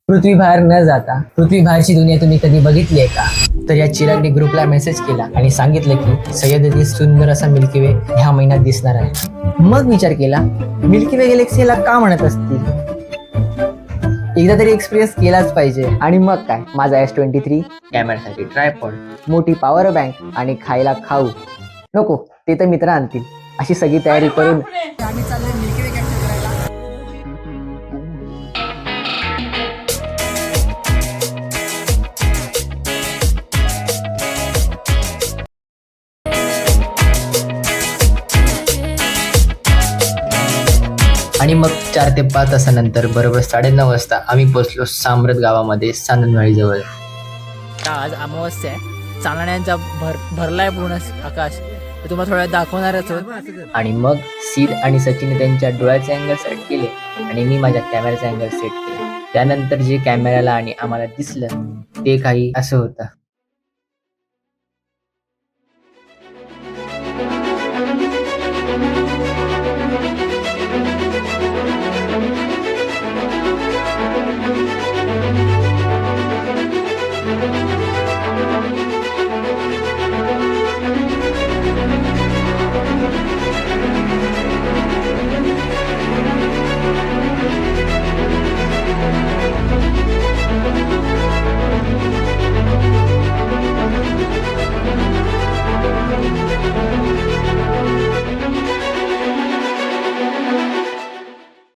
पृथ्वी बाहेर न जाता पृथ्वी बाहेरची दुनिया तुम्ही कधी बघितली आहे का? तर या चिरागने ग्रुपला मेसेज केला आणि सांगितलं की सह्याद्री सुंदर असा मिल्की वे ह्या महिन्यात दिसणार आहे. मग विचार केला, मिल्की वे गॅलेक्सीला का म्हणत असतील? एकदा तरी एक्सपिरियन्स केलाच पाहिजे. आणि मग काय, माझा S23, कॅमेरासाठी ट्रायपॉड, मोठी पॉवर बँक आणि खायला खाऊ नको ते तर मित्र आणतील, अशी सगळी तयारी करून आम्ही चाललोय मिल्की वे कॅप्चर करायला. आणि मग 4 ते 5 तासानंतर बरोबर 9:30 वाजता आम्ही पोहोचलो सामरत गावामध्ये सानंदवाडी जवळ. आज अमावस्या आहे, चांदण्यांचा भरलाय पूर्ण आकाश. ते तुम्हाला थोड्या दाखवणारच आहोत. आणि मग सीद आणि सचिन त्यांच्या डोळ्याचे अँगल सेट केले आणि मी माझ्या कॅमेराचा अँगल सेट केला. त्यानंतर जे कॅमेऱ्याला आणि आम्हाला दिसलं ते काही असं होतं.